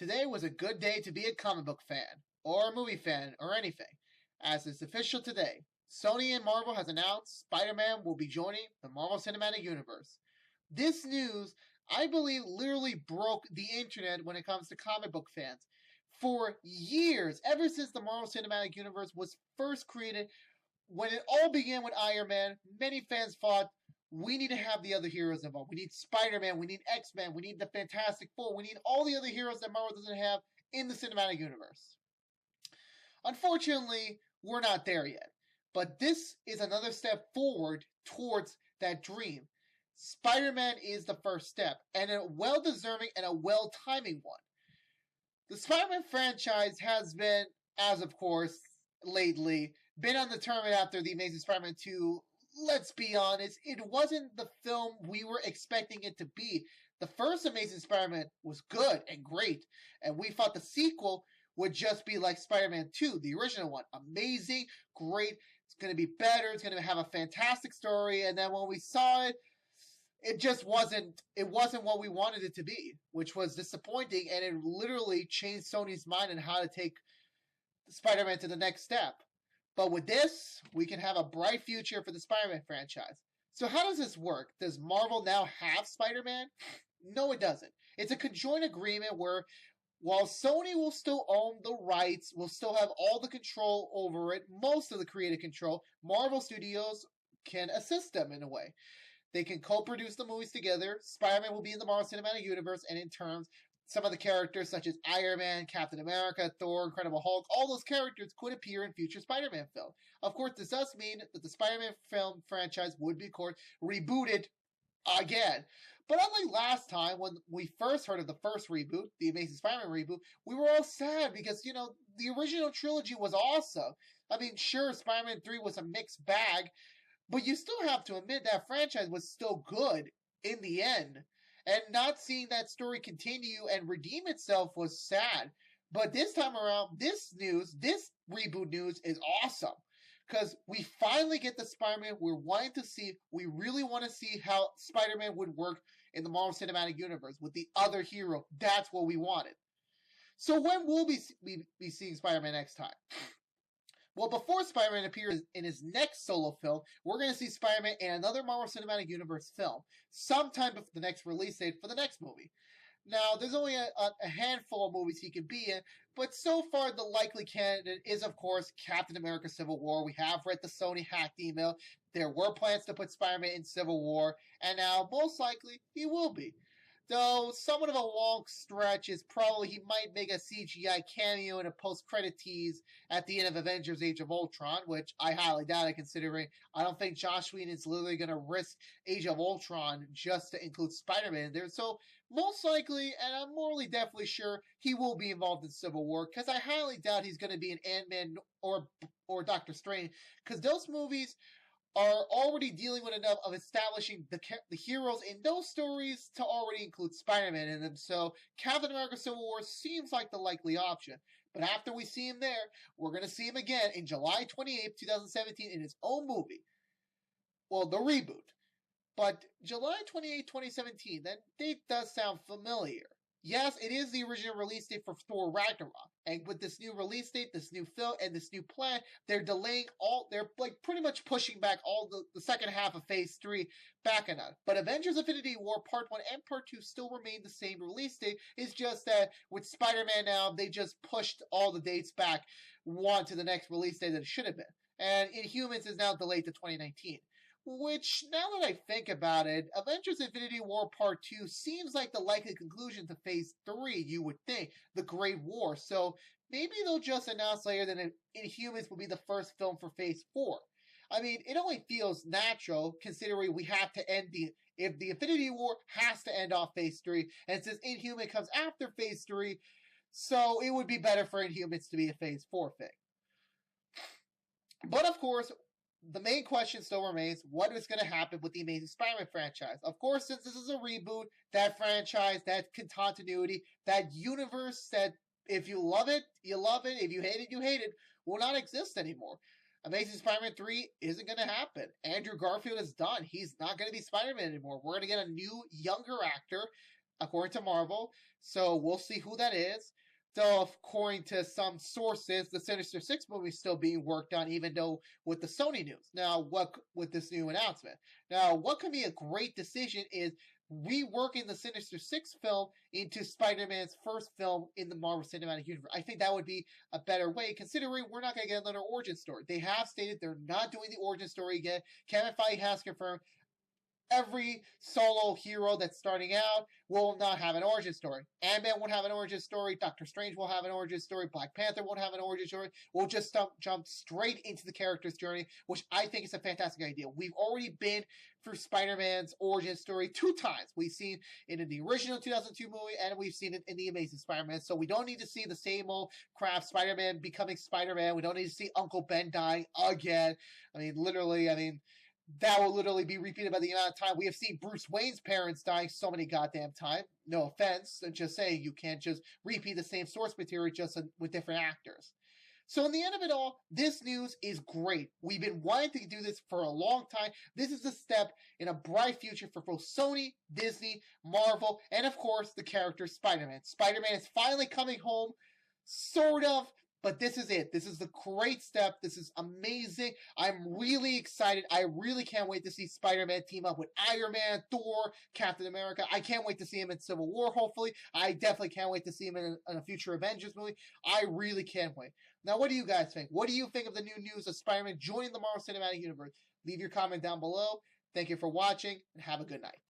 Today was a good day to be a comic book fan, or a movie fan, or anything, as it's official today. Sony and Marvel has announced Spider-Man will be joining the Marvel Cinematic Universe. This news, I believe, literally broke the internet when it comes to comic book fans. For years, ever since the Marvel Cinematic Universe was first created, when it all began with Iron Man, many fans thought, we need to have the other heroes involved. We need Spider-Man, we need X-Men, we need the Fantastic Four, we need all the other heroes that Marvel doesn't have in the cinematic universe. Unfortunately, we're not there yet. But this is another step forward towards that dream. Spider-Man is the first step, and a well-deserving and a well-timing one. The Spider-Man franchise has been, as of course, lately, been undetermined after The Amazing Spider-Man 2. Let's be honest, it wasn't the film we were expecting it to be. The first Amazing Spider-Man was good and great, and we thought the sequel would just be like Spider-Man 2, the original one. Amazing, great, it's going to be better, it's going to have a fantastic story, and then when we saw it, it just wasn't what we wanted it to be, which was disappointing, and it literally changed Sony's mind on how to take Spider-Man to the next step. But with this, we can have a bright future for the Spider-Man franchise. So how does this work? Does Marvel now have Spider-Man? No, it doesn't. It's a conjoined agreement where while Sony will still own the rights, will still have all the control over it, most of the creative control, Marvel Studios can assist them in a way. They can co-produce the movies together. Spider-Man will be in the Marvel Cinematic Universe, and in turn, some of the characters such as Iron Man, Captain America, Thor, Incredible Hulk, all those characters could appear in future Spider-Man films. Of course, this does mean that the Spider-Man film franchise would be, of course, rebooted again. But unlike last time, when we first heard of the first reboot, the Amazing Spider-Man reboot, we were all sad because, the original trilogy was awesome. I mean, sure, Spider-Man 3 was a mixed bag, but you still have to admit that franchise was still good in the end. And not seeing that story continue and redeem itself was sad. But this time around, this reboot news is awesome. Because we finally get the Spider-Man we're wanting to see. We really want to see how Spider-Man would work in the Marvel Cinematic Universe with the other hero. That's what we wanted. So when will we be seeing Spider-Man next time? Well, before Spider-Man appears in his next solo film, we're going to see Spider-Man in another Marvel Cinematic Universe film, sometime before the next release date for the next movie. Now, there's only a handful of movies he could be in, but so far the likely candidate is, of course, Captain America Civil War. We have read the Sony hacked email. There were plans to put Spider-Man in Civil War, and now, most likely, he will be. Though, somewhat of a long stretch is probably he might make a CGI cameo in a post-credit tease at the end of Avengers Age of Ultron, which I highly doubt it, considering I don't think Joss Whedon is literally going to risk Age of Ultron just to include Spider-Man in there. So, most likely, and I'm morally definitely sure, he will be involved in Civil War, because I highly doubt he's going to be in Ant-Man or Doctor Strange, because those movies are already dealing with enough of establishing the heroes in those stories to already include Spider-Man in them, so Captain America Civil War seems like the likely option. But after we see him there, we're going to see him again in July 28th, 2017 in his own movie. Well, the reboot. But July 28th, 2017, that date does sound familiar. Yes, it is the original release date for Thor Ragnarok. And with this new release date, this new film, and this new plan, they're delaying they're pretty much pushing back all the second half of Phase 3 back enough. But Avengers Infinity War Part 1 and Part 2 still remain the same release date. It's just that with Spider-Man now, they just pushed all the dates back one to the next release date that it should have been. And Inhumans is now delayed to 2019. Which, now that I think about it, Avengers Infinity War Part 2 seems like the likely conclusion to Phase 3, you would think, the Great War. So maybe they'll just announce later that Inhumans will be the first film for Phase 4. I mean, it only feels natural, considering we have to end if the Infinity War has to end off Phase 3, and since Inhuman comes after Phase 3, so it would be better for Inhumans to be a Phase 4 thing. But of course, the main question still remains, what is going to happen with the Amazing Spider-Man franchise? Of course, since this is a reboot, that franchise, that continuity, that universe that if you love it, you love it. If you hate it, you hate it, will not exist anymore. Amazing Spider-Man 3 isn't going to happen. Andrew Garfield is done. He's not going to be Spider-Man anymore. We're going to get a new, younger actor. according to Marvel. So we'll see who that is. Though, according to some sources, the Sinister Six movie is still being worked on, even though with the Sony news. Now, what with this new announcement? Now, what could be a great decision is reworking the Sinister Six film into Spider-Man's first film in the Marvel Cinematic Universe. I think that would be a better way, considering we're not going to get another origin story. They have stated they're not doing the origin story again. Kevin Feige has confirmed every solo hero that's starting out will not have an origin story. Ant-Man won't have an origin story. Doctor Strange will have an origin story. Black Panther won't have an origin story. We'll just jump straight into the character's journey, which I think is a fantastic idea. We've already been through Spider-Man's origin story 2 times. We've seen it in the original 2002 movie, and we've seen it in the Amazing Spider-Man. So we don't need to see the same old crap, Spider-Man becoming Spider-Man. We don't need to see Uncle Ben dying again. That will literally be repeated by the amount of time we have seen Bruce Wayne's parents dying so many goddamn times. No offense, just saying you can't just repeat the same source material just with different actors. So in the end of it all, this news is great. We've been wanting to do this for a long time. This is a step in a bright future for both Sony, Disney, Marvel, and of course the character Spider-Man. Spider-Man is finally coming home, sort of. But this is it. This is a great step. This is amazing. I'm really excited. I really can't wait to see Spider-Man team up with Iron Man, Thor, Captain America. I can't wait to see him in Civil War, hopefully. I definitely can't wait to see him in a future Avengers movie. I really can't wait. Now, what do you guys think? What do you think of the new news of Spider-Man joining the Marvel Cinematic Universe? Leave your comment down below. Thank you for watching, and have a good night.